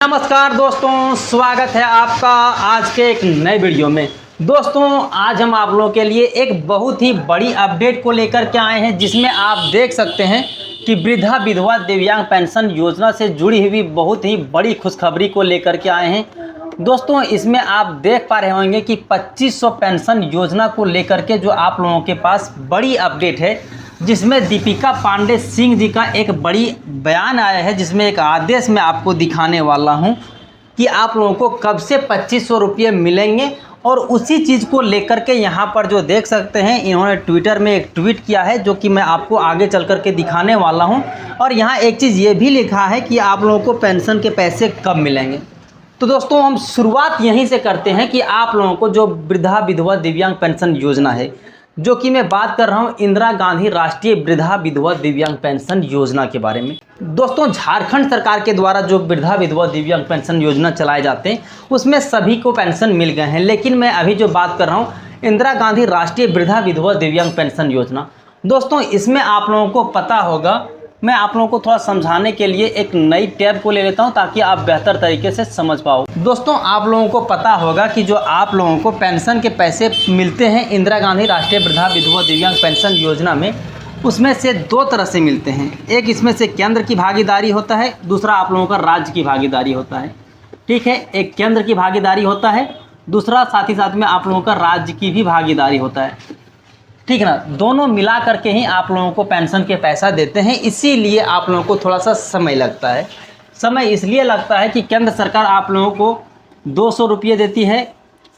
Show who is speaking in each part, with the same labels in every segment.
Speaker 1: नमस्कार दोस्तों, स्वागत है आपका आज के एक नए वीडियो में। दोस्तों आज हम आप लोगों के लिए एक बहुत ही बड़ी अपडेट को लेकर के आए हैं, जिसमें आप देख सकते हैं कि वृद्धा विधवा दिव्यांग पेंशन योजना से जुड़ी हुई बहुत ही बड़ी खुशखबरी को लेकर के आए हैं। दोस्तों इसमें आप देख पा रहे होंगे कि 2500 पेंशन योजना को लेकर के जो आप लोगों के पास बड़ी अपडेट है, जिसमें दीपिका पांडे सिंह जी का एक बड़ी बयान आया है, जिसमें एक आदेश मैं आपको दिखाने वाला हूं कि आप लोगों को कब से 2500 रुपये मिलेंगे। और उसी चीज़ को लेकर के यहाँ पर जो देख सकते हैं, इन्होंने ट्विटर में एक ट्वीट किया है जो कि मैं आपको आगे चल कर के दिखाने वाला हूँ। और यहाँ एक चीज़ ये भी लिखा है कि आप लोगों को पेंशन के पैसे कब मिलेंगे। तो दोस्तों हम शुरुआत यहीं से करते हैं कि आप लोगों को जो वृद्धा विधवा दिव्यांग पेंशन योजना है, जो कि मैं बात कर रहा हूं इंदिरा गांधी राष्ट्रीय वृद्धा विधवा दिव्यांग पेंशन योजना के बारे में। दोस्तों झारखंड सरकार के द्वारा जो वृद्धा विधवा दिव्यांग पेंशन योजना चलाए जाते हैं, उसमें सभी को पेंशन मिल गए हैं। लेकिन मैं अभी जो बात कर रहा हूं इंदिरा गांधी राष्ट्रीय वृद्धा विधवा दिव्यांग पेंशन योजना, दोस्तों इसमें आप लोगों को पता होगा, मैं आप लोगों को थोड़ा समझाने के लिए एक नई टैब को ले लेता हूं ताकि आप बेहतर तरीके से समझ पाओ। दोस्तों आप लोगों को पता होगा कि जो आप लोगों को पेंशन के पैसे मिलते हैं इंदिरा गांधी राष्ट्रीय वृद्धा विधवा दिव्यांग पेंशन योजना में, उसमें से दो तरह से मिलते हैं। एक इसमें से केंद्र की भागीदारी होता है, दूसरा आप लोगों का राज्य की भागीदारी होता है। ठीक है, एक केंद्र की भागीदारी होता है, दूसरा साथ ही साथ में आप लोगों का राज्य की भी भागीदारी होता है। ठीक है ना, दोनों मिला करके ही आप लोगों को पेंशन के पैसा देते हैं। इसीलिए आप लोगों को थोड़ा सा समय लगता है। समय इसलिए लगता है कि केंद्र सरकार आप लोगों को 200 रुपये देती है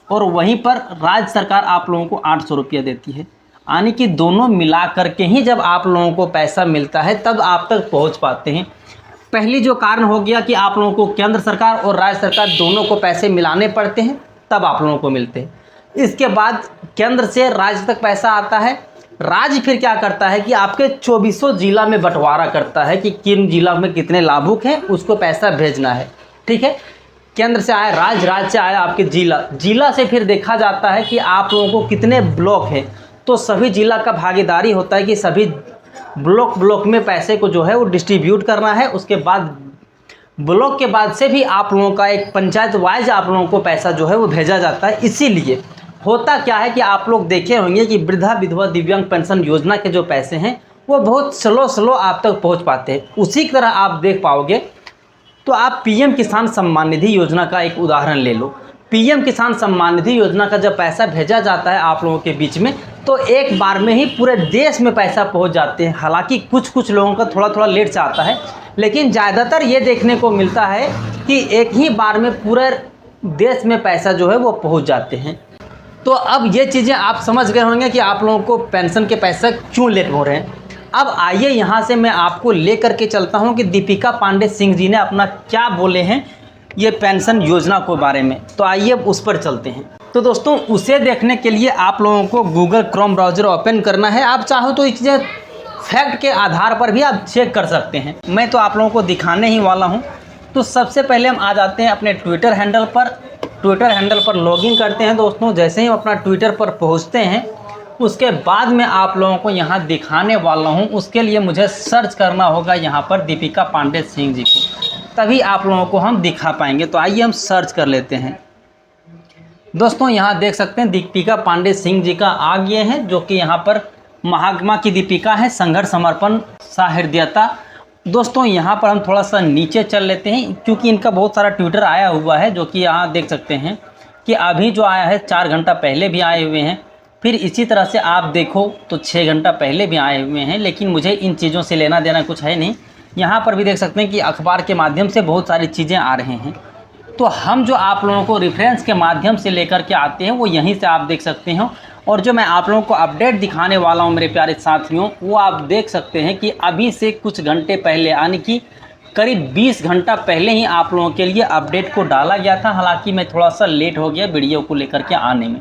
Speaker 1: और वहीं पर राज्य सरकार आप लोगों को 800 रुपये देती है। यानी कि दोनों मिला करके ही जब आप लोगों को पैसा मिलता है तब आप तक पहुंच पाते हैं। पहली जो कारण हो गया कि आप लोगों को केंद्र सरकार और राज्य सरकार दोनों को पैसे मिलाने पड़ते हैं, तब आप लोगों को मिलते हैं। इसके बाद केंद्र से राज्य तक पैसा आता है। राज्य फिर क्या करता है कि आपके 2400 जिला में बंटवारा करता है कि किन जिला में कितने लाभुक हैं, उसको पैसा भेजना है। ठीक है, केंद्र से आया राज्य, राज्य से आया आपके जिला, जिला से फिर देखा जाता है कि आप लोगों को कितने ब्लॉक हैं, तो सभी जिला का भागीदारी होता है कि सभी ब्लॉक में पैसे को जो है वो डिस्ट्रीब्यूट करना है। उसके बाद ब्लॉक के बाद से भी आप लोगों का एक पंचायत वाइज आप लोगों को पैसा जो है वो भेजा जाता है। इसीलिए होता क्या है कि आप लोग देखे होंगे कि वृद्धा विधवा दिव्यांग पेंशन योजना के जो पैसे हैं वो बहुत स्लो आप तक पहुंच पाते हैं। उसी की तरह आप देख पाओगे तो आप पीएम किसान सम्मान निधि योजना का एक उदाहरण ले लो। पीएम किसान सम्मान निधि योजना का जब पैसा भेजा जाता है आप लोगों के बीच में, तो एक बार में ही पूरे देश में पैसा पहुँच जाते हैं। हालाँकि कुछ लोगों का थोड़ा लेट से आता है, लेकिन ज़्यादातर ये देखने को मिलता है कि एक ही बार में पूरे देश में पैसा जो है वो पहुँच जाते हैं। तो अब ये चीज़ें आप समझ गए होंगे कि आप लोगों को पेंशन के पैसे क्यों लेट हो रहे हैं। अब आइए यहाँ से मैं आपको ले करके चलता हूँ कि दीपिका पांडे सिंह जी ने अपना क्या बोले हैं ये पेंशन योजना के बारे में। तो आइए उस पर चलते हैं। तो दोस्तों उसे देखने के लिए आप लोगों को गूगल क्रोम ब्राउज़र ओपन करना है। आप चाहो तो ये चीज़ें फैक्ट के आधार पर भी आप चेक कर सकते हैं, मैं तो आप लोगों को दिखाने ही वाला हूँ। तो सबसे पहले हम आ जाते हैं अपने ट्विटर हैंडल पर लॉगिन करते हैं। दोस्तों जैसे ही हम अपना ट्विटर पर पहुंचते हैं, उसके बाद में आप लोगों को यहाँ दिखाने वाला हूँ। उसके लिए मुझे सर्च करना होगा यहाँ पर दीपिका पांडे सिंह जी को, तभी आप लोगों को हम दिखा पाएंगे। तो आइए हम सर्च कर लेते हैं। दोस्तों यहाँ देख सकते हैं दीपिका पांडे सिंह जी का आ गए हैं, जो कि यहाँ पर महात्मा की दीपिका है, संघर्ष समर्पण सहृदयता। दोस्तों यहाँ पर हम थोड़ा सा नीचे चल लेते हैं, क्योंकि इनका बहुत सारा ट्विटर आया हुआ है, जो कि यहाँ देख सकते हैं कि अभी जो आया है 4 घंटा पहले भी आए हुए हैं। फिर इसी तरह से आप देखो तो 6 घंटा पहले भी आए हुए हैं। लेकिन मुझे इन चीज़ों से लेना देना कुछ है नहीं। यहाँ पर भी देख सकते हैं कि अखबार के माध्यम से बहुत सारी चीज़ें आ रहे हैं। तो हम जो आप लोगों को रेफरेंस के माध्यम से लेकर के आते हैं वो यहीं से आप देख सकते हैं। और जो मैं आप लोगों को अपडेट दिखाने वाला हूं मेरे प्यारे साथियों, वो आप देख सकते हैं कि अभी से कुछ घंटे पहले, यानी कि करीब 20 घंटा पहले ही आप लोगों के लिए अपडेट को डाला गया था। हालांकि मैं थोड़ा सा लेट हो गया वीडियो को लेकर के आने में।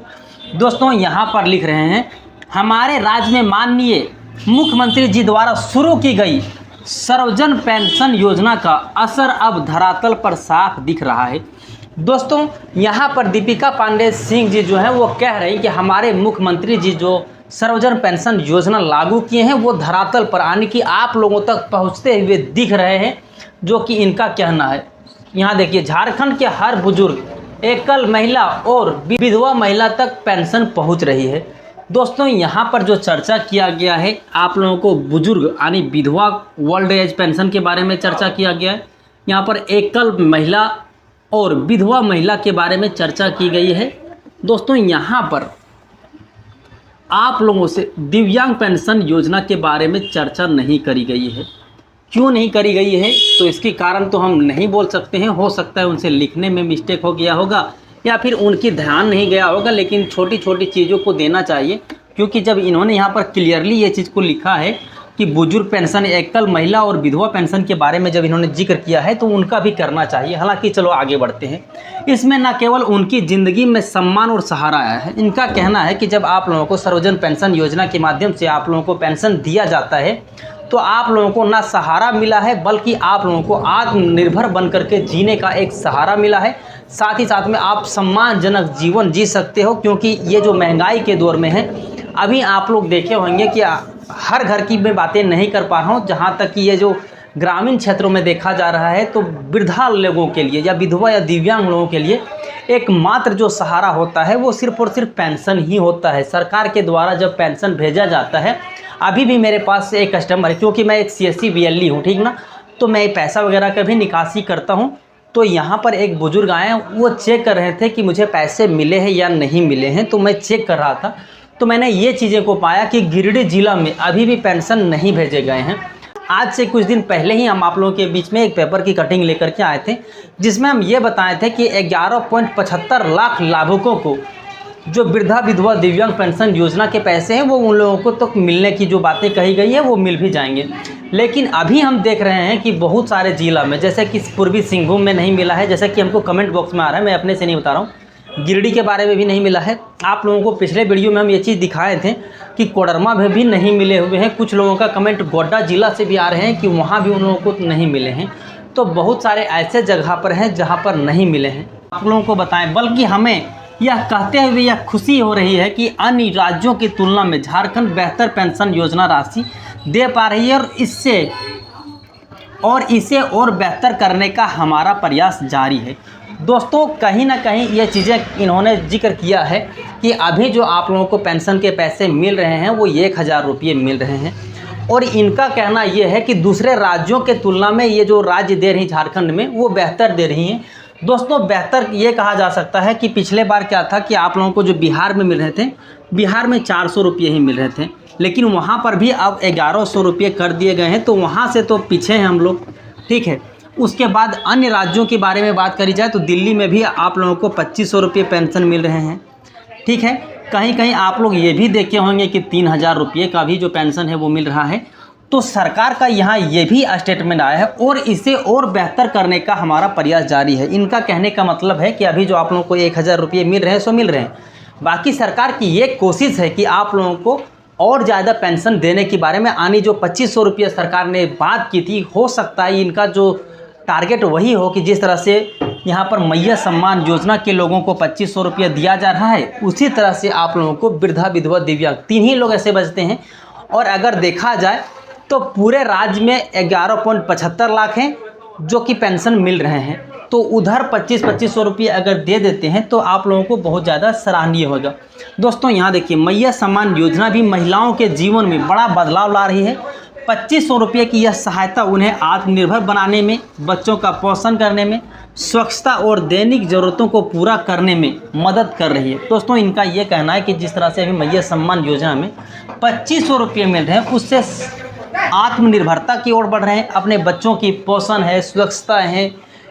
Speaker 1: दोस्तों यहाँ पर लिख रहे हैं, हमारे राज्य में माननीय मुख्यमंत्री जी द्वारा शुरू की गई सर्वजन पेंशन योजना का असर अब धरातल पर साफ दिख रहा है। दोस्तों यहाँ पर दीपिका पांडे सिंह जी जो हैं वो कह रहे हैं कि हमारे मुख्यमंत्री जी जो सर्वजन पेंशन योजना लागू किए हैं वो धरातल पर, यानी कि आप लोगों तक पहुँचते हुए दिख रहे हैं, जो कि इनका कहना है। यहाँ देखिए झारखंड के हर बुजुर्ग, एकल महिला और विधवा महिला तक पेंशन पहुँच रही है। दोस्तों यहाँ पर जो चर्चा किया गया है, आप लोगों को बुजुर्ग यानी विधवा ओल्ड एज पेंशन के बारे में चर्चा किया गया है। यहाँ पर एकल महिला और विधवा महिला के बारे में चर्चा की गई है। दोस्तों यहाँ पर आप लोगों से दिव्यांग पेंशन योजना के बारे में चर्चा नहीं करी गई है। क्यों नहीं करी गई है तो इसके कारण तो हम नहीं बोल सकते हैं। हो सकता है उनसे लिखने में मिस्टेक हो गया होगा या फिर उनकी ध्यान नहीं गया होगा, लेकिन छोटी छोटी चीज़ों को देना चाहिए, क्योंकि जब इन्होंने यहाँ पर क्लियरली ये चीज़ को लिखा है कि बुजुर्ग पेंशन, एकल महिला और विधवा पेंशन के बारे में जब इन्होंने जिक्र किया है तो उनका भी करना चाहिए। हालांकि चलो आगे बढ़ते हैं। इसमें न केवल उनकी ज़िंदगी में सम्मान और सहारा आया है, इनका कहना है कि जब आप लोगों को सर्वजन पेंशन योजना के माध्यम से आप लोगों को पेंशन दिया जाता है तो आप लोगों को ना सहारा मिला है बल्कि आप लोगों को आत्मनिर्भर बन करके जीने का एक सहारा मिला है। साथ ही साथ में आप सम्मानजनक जीवन जी सकते हो, क्योंकि ये जो महंगाई के दौर में है, अभी आप लोग देखे होंगे कि हर घर की मैं बातें नहीं कर पा रहा हूँ, जहाँ तक कि ये जो ग्रामीण क्षेत्रों में देखा जा रहा है तो वृद्धा लोगों के लिए या विधवा या दिव्यांग लोगों के लिए एकमात्र जो सहारा होता है वो सिर्फ और सिर्फ पेंशन ही होता है। सरकार के द्वारा जब पेंशन भेजा जाता है, अभी भी मेरे पास एक कस्टमर है, क्योंकि मैं एक CSC BLE हूँ, ठीक ना, तो मैं पैसा वगैरह का भी निकासी करता हूँ। तो यहाँ पर एक बुजुर्ग आए, वो चेक कर रहे थे कि मुझे पैसे मिले हैं या नहीं मिले हैं। तो मैं चेक कर रहा था तो मैंने ये चीज़ें को पाया कि गिरिडीह जिला में अभी भी पेंशन नहीं भेजे गए हैं। आज से कुछ दिन पहले ही हम आप लोगों के बीच में एक पेपर की कटिंग लेकर के आए थे, जिसमें हम ये बताए थे कि 11.75 लाख लाभुकों को जो वृद्धा विधवा दिव्यांग पेंशन योजना के पैसे हैं वो उन लोगों को तो मिलने की जो बातें कही गई है वो मिल भी जाएंगे। लेकिन अभी हम देख रहे हैं कि बहुत सारे जिला में, जैसे कि पूर्वी सिंहभूम में नहीं मिला है, जैसे कि हमको कमेंट बॉक्स में आ रहा है, मैं अपने से नहीं बता रहा हूँ। गिरिडीह के बारे में भी नहीं मिला है। आप लोगों को पिछले वीडियो में हम ये चीज़ दिखाए थे कि कोडरमा में भी नहीं मिले हुए हैं। कुछ लोगों का कमेंट गोड्डा जिला से भी आ रहे हैं कि वहाँ भी उन लोगों को नहीं मिले हैं। तो बहुत सारे ऐसे जगह पर हैं जहाँ पर नहीं मिले हैं। आप लोगों को बताएं, बल्कि हमें यह कहते हुए यह खुशी हो रही है कि अन्य राज्यों की तुलना में झारखंड बेहतर पेंशन योजना राशि दे पा रही है, और इसे और बेहतर करने का हमारा प्रयास जारी है। दोस्तों कहीं ना कहीं ये चीज़ें इन्होंने जिक्र किया है कि अभी जो आप लोगों को पेंशन के पैसे मिल रहे हैं वो 1000 रुपये मिल रहे हैं, और इनका कहना ये है कि दूसरे राज्यों के तुलना में ये जो राज्य दे रही झारखंड में वो बेहतर दे रही हैं। दोस्तों बेहतर ये कहा जा सकता है कि पिछले बार क्या था कि आप लोगों को जो बिहार में मिल रहे थे, बिहार में 400 रुपये ही मिल रहे थे, लेकिन वहाँ पर भी अब 1100 रुपये कर दिए गए हैं। तो वहाँ से तो पीछे हैं हम लोग, ठीक है। उसके बाद अन्य राज्यों के बारे में बात करी जाए तो दिल्ली में भी आप लोगों को 2500 रुपये पेंशन मिल रहे हैं, ठीक है। कहीं कहीं आप लोग ये भी देखे होंगे कि 3000 रुपये का भी जो पेंशन है वो मिल रहा है। तो सरकार का यहाँ ये भी स्टेटमेंट आया है और इसे और बेहतर करने का हमारा प्रयास जारी है। इनका कहने का मतलब है कि अभी जो आप लोगों को 1000 रुपये मिल रहे हैं सो मिल रहे हैं, बाकी सरकार की ये कोशिश है कि आप लोगों को और ज़्यादा पेंशन देने के बारे में आनी जो 2500 रुपये सरकार ने बात की थी, हो सकता है इनका जो टारगेट वही हो कि जिस तरह से यहाँ पर मैया सम्मान योजना के लोगों को 2500 रुपये दिया जा रहा है, उसी तरह से आप लोगों को वृद्धा विधवा दिव्यांग 3 ही लोग ऐसे बचते हैं। और अगर देखा जाए तो पूरे राज्य में 11.75 लाख हैं जो कि पेंशन मिल रहे हैं। तो उधर 2500 रुपये अगर दे देते हैं तो आप लोगों को बहुत ज़्यादा सराहनीय होगा। दोस्तों यहाँ देखिए, मैया सम्मान योजना भी महिलाओं के जीवन में बड़ा बदलाव ला रही है। 2500 रुपये की यह सहायता उन्हें आत्मनिर्भर बनाने में, बच्चों का पोषण करने में, स्वच्छता और दैनिक ज़रूरतों को पूरा करने में मदद कर रही है। दोस्तों इनका ये कहना है कि जिस तरह से अभी मैया सम्मान योजना में 2500 रुपये मिल रहे हैं, उससे आत्मनिर्भरता की ओर बढ़ रहे हैं। अपने बच्चों की पोषण है, स्वच्छता है,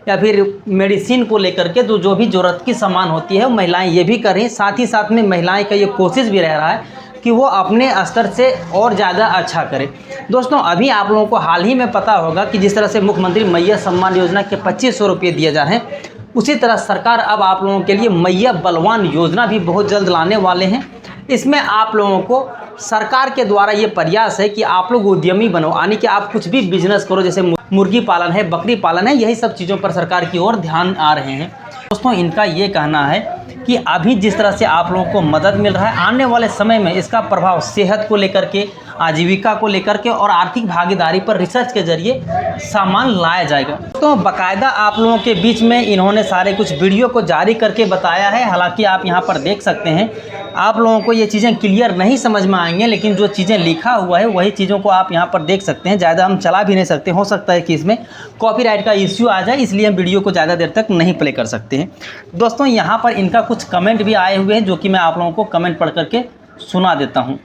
Speaker 1: या फिर मेडिसिन को लेकर के तो जो भी ज़रूरत की सामान होती है महिलाएं ये भी कर रही हैं। साथ ही साथ में महिलाएं का ये कोशिश भी रह रहा है कि वो अपने स्तर से और ज़्यादा अच्छा करें। दोस्तों अभी आप लोगों को हाल ही में पता होगा कि जिस तरह से मुख्यमंत्री मैया सम्मान योजना के 2500 रुपये दिए जा रहे हैं, उसी तरह सरकार अब आप लोगों के लिए मैया बलवान योजना भी बहुत जल्द लाने वाले हैं। इसमें आप लोगों को सरकार के द्वारा ये प्रयास है कि आप लोग उद्यमी बनो, यानी कि आप कुछ भी बिजनेस करो, जैसे मुर्गी पालन है, बकरी पालन है, यही सब चीज़ों पर सरकार की ओर ध्यान आ रहे हैं। दोस्तों इनका ये कहना है कि अभी जिस तरह से आप लोगों को मदद मिल रहा है, आने वाले समय में इसका प्रभाव सेहत को लेकर के, आजीविका को लेकर के और आर्थिक भागीदारी पर रिसर्च के जरिए सामान लाया जाएगा। तो बाकायदा आप लोगों के बीच में इन्होंने सारे कुछ वीडियो को जारी करके बताया है। हालांकि आप यहाँ पर देख सकते हैं, आप लोगों को ये चीज़ें क्लियर नहीं समझ में आएंगे, लेकिन जो चीज़ें लिखा हुआ है वही चीज़ों को आप यहाँ पर देख सकते हैं। ज़्यादा हम चला भी नहीं सकते, हो सकता है कि इसमें कॉपीराइट का इश्यू आ जाए, इसलिए हम वीडियो को ज़्यादा देर तक नहीं प्ले कर सकते हैं। दोस्तों यहाँ पर इनका कुछ कमेंट भी आए हुए हैं, जो कि मैं आप लोगों को कमेंट पढ़ करके सुना देता हूँ।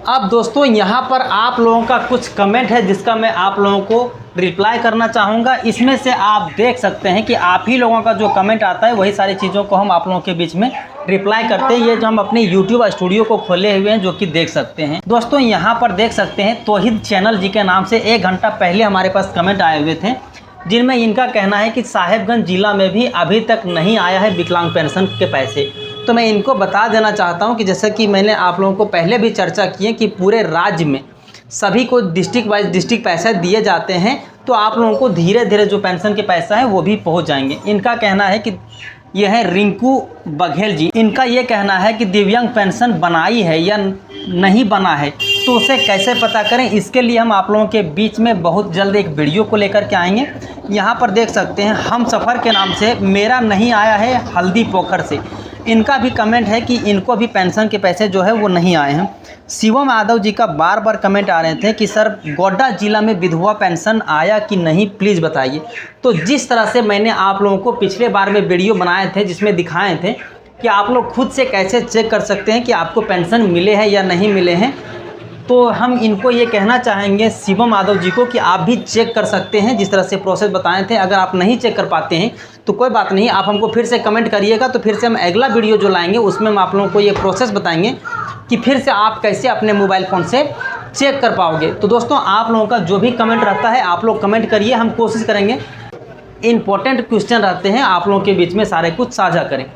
Speaker 1: अब दोस्तों यहाँ पर आप लोगों का कुछ कमेंट है जिसका मैं आप लोगों को रिप्लाई करना चाहूँगा। इसमें से आप देख सकते हैं कि आप ही लोगों का जो कमेंट आता है वही सारी चीज़ों को हम आप लोगों के बीच में रिप्लाई करते हैं। ये जो हम अपने YouTube स्टूडियो को खोले हुए हैं, जो कि देख सकते हैं। दोस्तों यहाँ पर देख सकते हैं, तौहीद चैनल जी के नाम से 1 घंटा पहले हमारे पास कमेंट आए हुए थे, जिनमें इनका कहना है कि साहेबगंज ज़िला में भी अभी तक नहीं आया है विकलांग पेंशन के पैसे। तो मैं इनको बता देना चाहता हूं कि जैसे कि मैंने आप लोगों को पहले भी चर्चा की है कि पूरे राज्य में सभी को डिस्ट्रिक्ट वाइज डिस्ट्रिक्ट पैसे दिए जाते हैं, तो आप लोगों को धीरे धीरे जो पेंशन के पैसा है वो भी पहुंच जाएंगे। इनका कहना है कि यह है रिंकू बघेल जी, इनका ये कहना है कि दिव्यांग पेंशन बनाई है या नहीं बना है तो उसे कैसे पता करें। इसके लिए हम आप लोगों के बीच में बहुत जल्द एक वीडियो को लेकर के आएंगे। यहाँ पर देख सकते हैं, हम सफ़र के नाम से मेरा नहीं आया है हल्दी पोखर से, इनका भी कमेंट है कि इनको भी पेंशन के पैसे जो है वो नहीं आए हैं। शिवम यादव जी का बार बार कमेंट आ रहे थे कि सर गोड्डा ज़िला में विधवा पेंशन आया कि नहीं, प्लीज़ बताइए। तो जिस तरह से मैंने आप लोगों को पिछले बार में वीडियो बनाए थे जिसमें दिखाए थे कि आप लोग खुद से कैसे चेक कर सकते हैं कि आपको पेंशन मिले हैं या नहीं मिले हैं, तो हम इनको ये कहना चाहेंगे शिवम यादव जी को कि आप भी चेक कर सकते हैं जिस तरह से प्रोसेस बताए थे। अगर आप नहीं चेक कर पाते हैं तो कोई बात नहीं, आप हमको फिर से कमेंट करिएगा, तो फिर से हम अगला वीडियो जो लाएंगे उसमें हम आप लोगों को ये प्रोसेस बताएंगे कि फिर से आप कैसे अपने मोबाइल फ़ोन से चेक कर पाओगे। तो दोस्तों आप लोगों का जो भी कमेंट रहता है आप लोग कमेंट करिए, हम कोशिश करेंगे इंपॉर्टेंट क्वेश्चन रहते हैं आप लोगों के बीच में सारे कुछ साझा करें।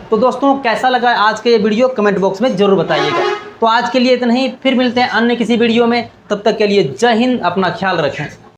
Speaker 1: तो दोस्तों कैसा लगा आज का ये वीडियो कमेंट बॉक्स में ज़रूर बताइएगा। तो आज के लिए इतना ही, फिर मिलते हैं अन्य किसी वीडियो में। तब तक के लिए जय हिंद, अपना ख्याल रखें।